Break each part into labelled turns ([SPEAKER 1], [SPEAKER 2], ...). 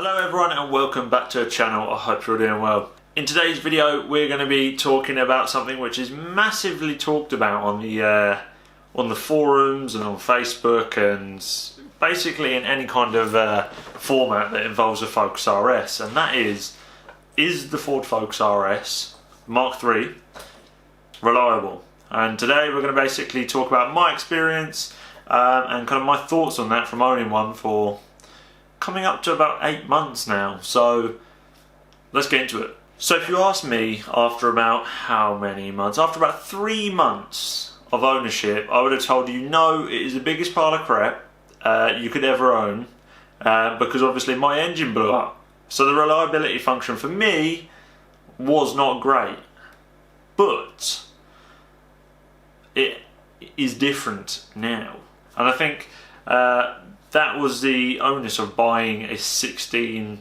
[SPEAKER 1] Hello everyone and welcome back to the channel. I hope you're doing well. In today's video we're going to be talking about something which is massively talked about on the forums and on Facebook and basically in any kind of format that involves a Focus RS, and that is the Ford Focus RS Mark III reliable? And today we're going to basically talk about my experience and kind of my thoughts on that from owning one for coming up to about 8 months now. So let's get into it. So if you ask me, after about how many months? After about 3 months of ownership, I would have told you no, it is the biggest pile of crap you could ever own, because obviously my engine blew up. So the reliability function for me was not great, but it is different now. And I think that was the onus of buying a 16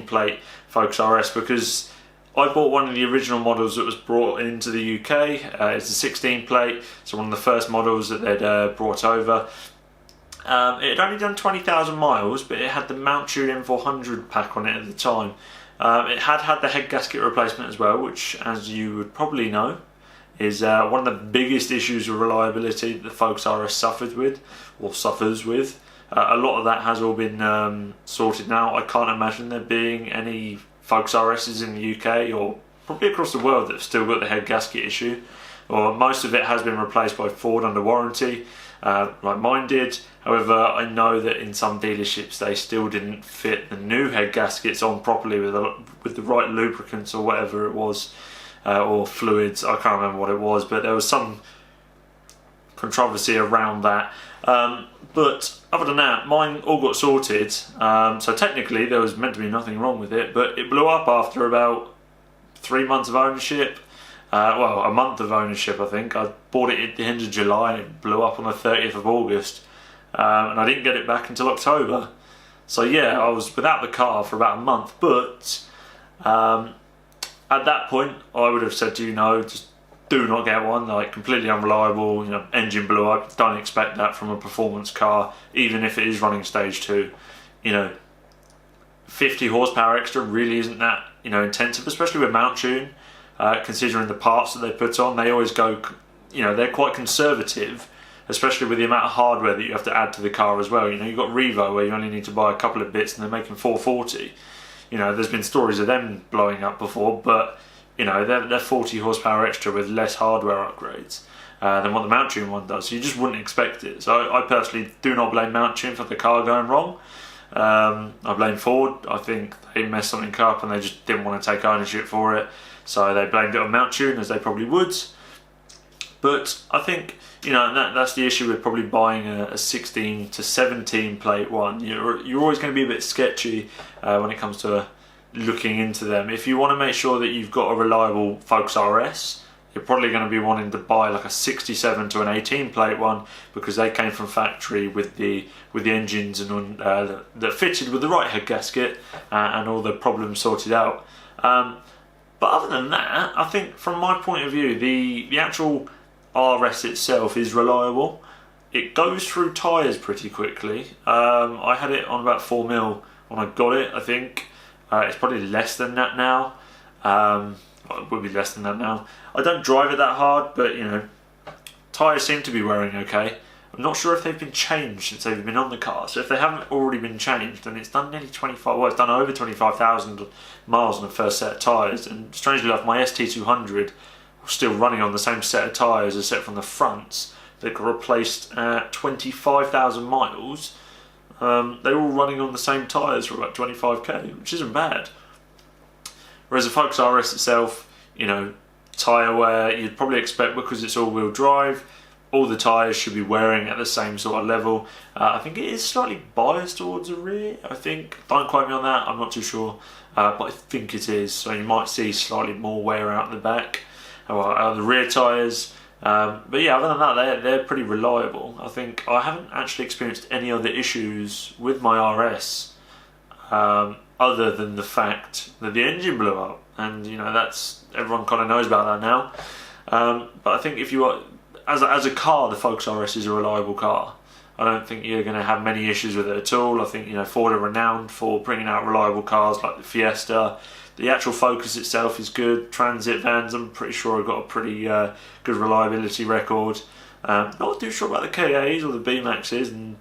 [SPEAKER 1] plate Focus RS, because I bought one of the original models that was brought into the UK. It's a 16 plate, so one of the first models that they'd brought over. It had only done 20,000 miles, but it had the Mountune M400 pack on it at the time. It had the head gasket replacement as well, which, as you would probably know, is one of the biggest issues with reliability that the Focus RS suffers with. A lot of that has all been sorted now. I can't imagine there being any Focus RSs in the UK or probably across the world that have still got the head gasket issue, or most of it has been replaced by Ford under warranty, like mine did. However, I know that in some dealerships they still didn't fit the new head gaskets on properly with the right lubricants or whatever it was. Or fluids, I can't remember what it was, but there was some controversy around that. But other than that, mine all got sorted. So technically there was meant to be nothing wrong with it, but it blew up after about 3 months of ownership. Well, a month of ownership, I think. I bought it at the end of July and it blew up on the 30th of August. And I didn't get it back until October. So yeah, I was without the car for about a month, but at that point, I would have said to you, no, just do not get one. Like, completely unreliable. You know, engine blew up. Don't expect that from a performance car, even if it is running stage 2. You know, 50 horsepower extra really isn't that intensive, especially with Mountune. Considering the parts that they put on, they always go. They're quite conservative, especially with the amount of hardware that you have to add to the car as well. You've got Revo where you only need to buy a couple of bits, and they're making 440. There's been stories of them blowing up before, but they're 40 horsepower extra with less hardware upgrades than what the Mountune one does. So you just wouldn't expect it. So I personally do not blame Mountune for the car going wrong. I blame Ford. I think they messed something up and they just didn't want to take ownership for it. So they blamed it on Mountune, as they probably would. But I think that's the issue with probably buying a 16 to 17 plate one. You're always going to be a bit sketchy when it comes to looking into them. If you want to make sure that you've got a reliable Focus RS, you're probably going to be wanting to buy like a 67 to an 18 plate one, because they came from factory with the engines and that fitted with the right head gasket and all the problems sorted out. But other than that, I think from my point of view, the actual RS itself is reliable. It goes through tyres pretty quickly. I had it on about 4 mil when I got it, I think. It's probably less than that now. It would be less than that now. I don't drive it that hard, but tyres seem to be wearing okay. I'm not sure if they've been changed since they've been on the car. So if they haven't already been changed, then it's done nearly 25. Well, it's done over 25,000 miles on the first set of tyres. And strangely enough, my ST200 still running on the same set of tyres except from the fronts that got replaced at 25,000 miles. They're all running on the same tyres for about 25k, which isn't bad. Whereas the Focus RS itself, tyre wear, you'd probably expect, because it's all-wheel drive, all the tyres should be wearing at the same sort of level. I think it is slightly biased towards the rear, I think. Don't quote me on that, I'm not too sure. But I think it is, so you might see slightly more wear out the back. The rear tyres, but yeah, other than that, they're pretty reliable. I think I haven't actually experienced any other issues with my RS other than the fact that the engine blew up, and that's, everyone kind of knows about that now. But I think if you are, as a car, the Focus RS is a reliable car. I don't think you're going to have many issues with it at all. I think, you know, Ford are renowned for bringing out reliable cars like the Fiesta. The actual Focus itself is good. Transit vans, I'm pretty sure, have got a pretty good reliability record. Not too sure about the KAs or the B-Maxes and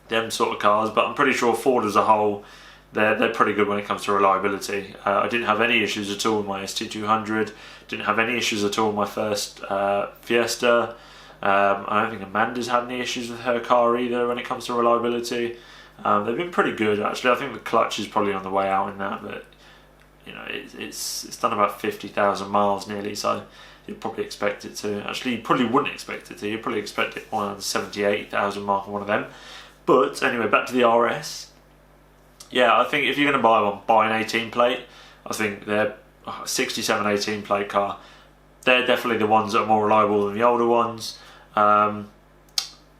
[SPEAKER 1] them sort of cars, but I'm pretty sure Ford as a whole, they're pretty good when it comes to reliability. I didn't have any issues at all with my ST200. Didn't have any issues at all with my first Fiesta. I don't think Amanda's had any issues with her car either when it comes to reliability. They've been pretty good actually. I think the clutch is probably on the way out in that, but you know, it's done about 50,000 miles nearly, so you'd probably expect it to. Actually, you probably wouldn't expect it to. You'd probably expect it on the 70,000, 80,000 mark on one of them. But anyway, back to the RS. Yeah, I think if you're going to buy one, buy an 18 plate. I think they're 67 18 plate car. They're definitely the ones that are more reliable than the older ones. Yeah,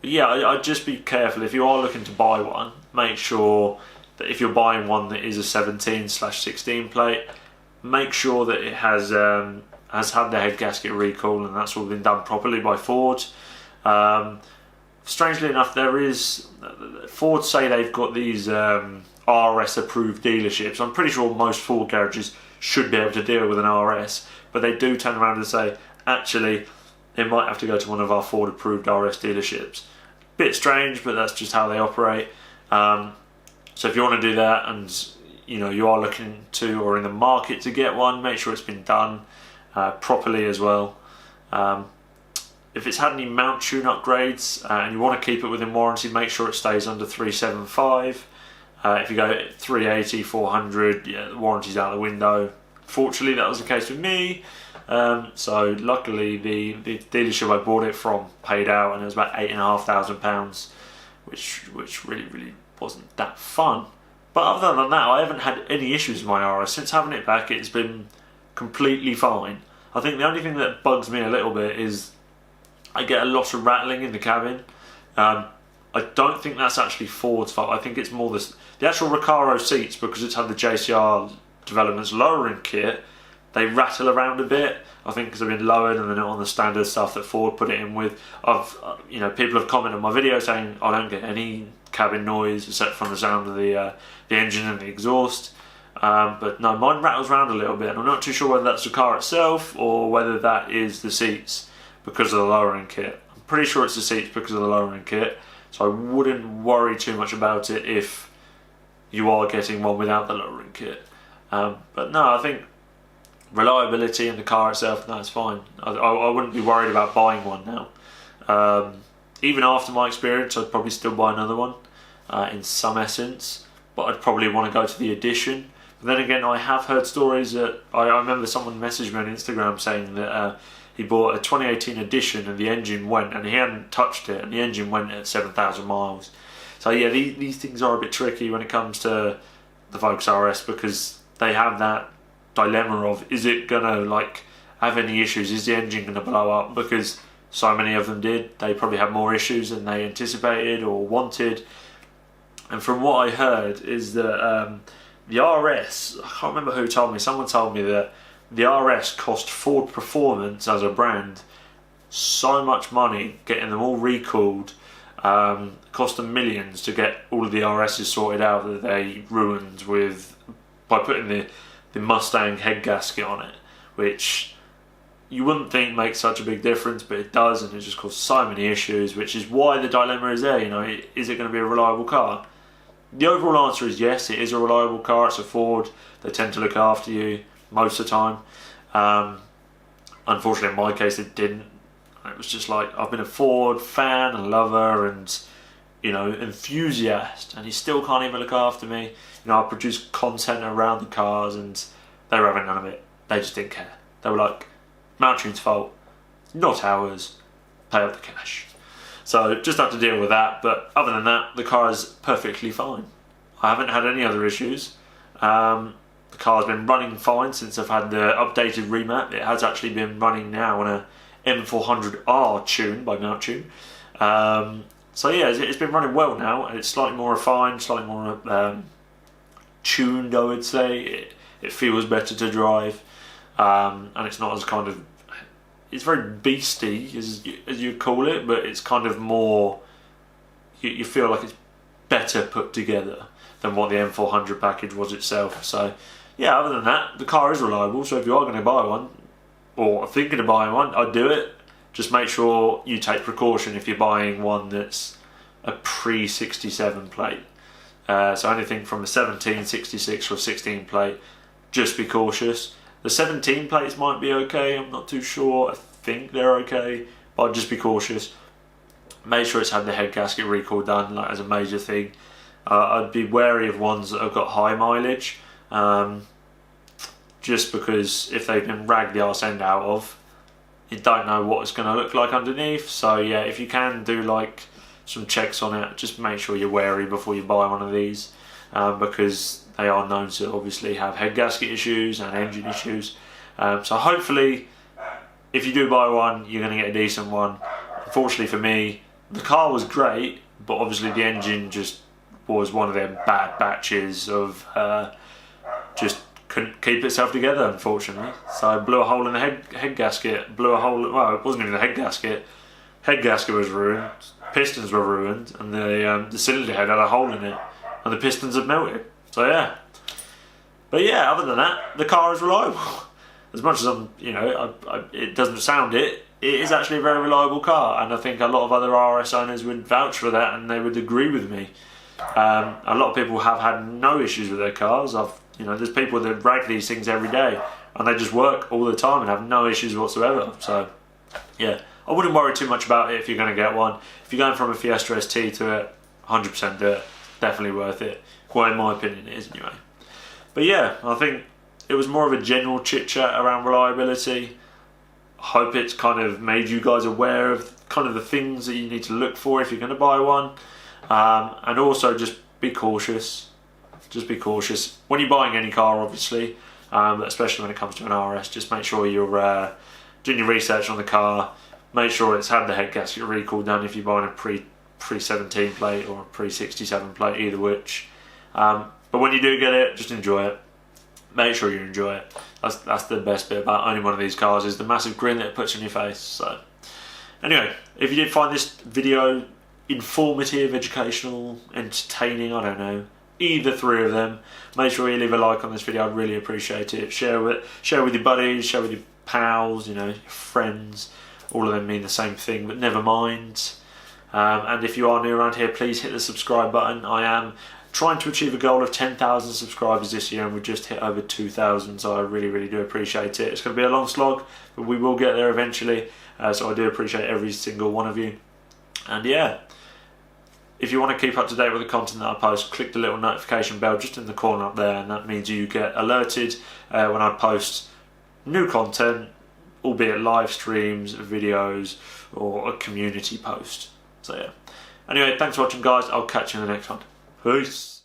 [SPEAKER 1] I'd just be careful if you are looking to buy one. Make sure that if you're buying one that is a 17/16 plate, make sure that it has had the head gasket recall and that's all been done properly by Ford. Strangely enough, Ford say they've got these RS approved dealerships. I'm pretty sure most Ford garages should be able to deal with an RS, but they do turn around and say, actually, it might have to go to one of our Ford approved RS dealerships. Bit strange, but that's just how they operate. So if you want to do that and you know you are looking to or in the market to get one, make sure it's been done properly as well. If it's had any mount tune upgrades and you want to keep it within warranty, make sure it stays under 375. If you go 380, 400, yeah, the warranty's out the window. Fortunately, that was the case with me. So luckily, the dealership I bought it from paid out, and it was about £8,500, which really wasn't that fun. But other than that, I haven't had any issues with my RS since having it back. It's been completely fine. I think the only thing that bugs me a little bit is I get a lot of rattling in the cabin. I don't think that's actually Ford's fault. I think it's more the actual Recaro seats, because it's had the JCR Developments lowering kit. They rattle around a bit. I think because they've been lowered and they're not on the standard stuff that Ford put it in with. People have commented on my video saying I don't get any cabin noise except from the sound of the engine and the exhaust. But no, mine rattles around a little bit, and I'm not too sure whether that's the car itself or whether that is the seats because of the lowering kit. I'm pretty sure it's the seats because of the lowering kit, so I wouldn't worry too much about it if you are getting one without the lowering kit. But no, I think reliability in the car itself, no, it's fine. I wouldn't be worried about buying one now. Even after my experience, I'd probably still buy another one in some essence, but I'd probably want to go to the Edition. But then again, I have heard stories that I remember someone messaged me on Instagram saying that he bought a 2018 Edition and the engine went, and he hadn't touched it, and the engine went at 7,000 miles. So yeah, these things are a bit tricky when it comes to the Focus RS, because they have that dilemma of, is it gonna have any issues? Is the engine gonna blow up? Because so many of them did. They probably had more issues than they anticipated or wanted. And from what I heard is that the RS, I can't remember who told me, someone told me that the RS cost Ford Performance as a brand so much money getting them all recalled. Cost them millions to get all of the RSs sorted out that they ruined by putting the Mustang head gasket on it, which you wouldn't think makes such a big difference, but it does, and it just caused so many issues, which is why the dilemma is there. Is it going to be a reliable car? The overall answer is yes, it is a reliable car. It's a Ford. They tend to look after you most of the time. Unfortunately, in my case, it didn't. It was just like, I've been a Ford fan and lover and enthusiast, and he still can't even look after me. I produce content around the cars, and they were having none of it. They just didn't care. They were like, Mount Tune's fault, not ours. Pay up the cash. So just have to deal with that. But other than that, the car is perfectly fine. I haven't had any other issues. The car's been running fine since I've had the updated remap. It has actually been running now on a M400R tune by Mount Tune. So yeah, it's been running well now, and it's slightly more refined, slightly more tuned, I would say. It feels better to drive, and it's not as it's very beastie as you'd call it, but it's kind of more, you feel like it's better put together than what the M400 package was itself. So yeah, other than that, the car is reliable. So if you are going to buy one, or thinking of buying one, I'd do it. Just make sure you take precaution if you're buying one that's a pre-67 plate. So anything from a 17, 66 or 16 plate, just be cautious. The 17 plates might be okay, I'm not too sure. I think they're okay, but just be cautious. Make sure it's had the head gasket recall done, like, as a major thing. I'd be wary of ones that have got high mileage, just because if they've been ragged the arse end out of, you don't know what it's going to look like underneath. So yeah, if you can do like some checks on it, just make sure you're wary before you buy one of these, because they are known to obviously have head gasket issues and engine issues. So hopefully, if you do buy one, you're going to get a decent one. Unfortunately for me, the car was great, but obviously the engine just was one of them bad batches of just couldn't keep itself together, unfortunately. So I blew a hole in the head gasket, well, it wasn't even the head gasket was ruined, pistons were ruined, and the cylinder head had a hole in it, and the pistons had melted. So yeah. But yeah, other than that, the car is reliable. As much as it doesn't sound it is actually a very reliable car, and I think a lot of other RS owners would vouch for that, and they would agree with me. A lot of people have had no issues with their cars. There's people that rag these things every day, and they just work all the time and have no issues whatsoever. So yeah, I wouldn't worry too much about it if you're going to get one. If you're going from a Fiesta ST to it, 100% do it. Definitely worth it. Well, in my opinion, it is anyway. But yeah, I think it was more of a general chit chat around reliability. I hope it's kind of made you guys aware of kind of the things that you need to look for if you're going to buy one, and also just be cautious. Just be cautious when you're buying any car, obviously, especially when it comes to an RS. Just make sure you're doing your research on the car. Make sure it's had the head gasket recall done if you're buying a pre-17 plate or a pre-67 plate, either which. But when you do get it, just enjoy it. Make sure you enjoy it. That's the best bit about owning one of these cars, is the massive grin that it puts on your face. So anyway, if you did find this video informative, educational, entertaining, I don't know, either three of them, make sure you leave a like on this video. I'd really appreciate it. Share with your buddies, share with your pals, your friends. All of them mean the same thing, but never mind. And if you are new around here, please hit the subscribe button. I am trying to achieve a goal of 10,000 subscribers this year, and we've just hit over 2,000, so I really, really do appreciate it. It's going to be a long slog, but we will get there eventually, so I do appreciate every single one of you. And yeah, if you want to keep up to date with the content that I post, click the little notification bell just in the corner up there, and that means you get alerted when I post new content, albeit live streams, videos, or a community post. So yeah. Anyway, thanks for watching, guys. I'll catch you in the next one. Peace.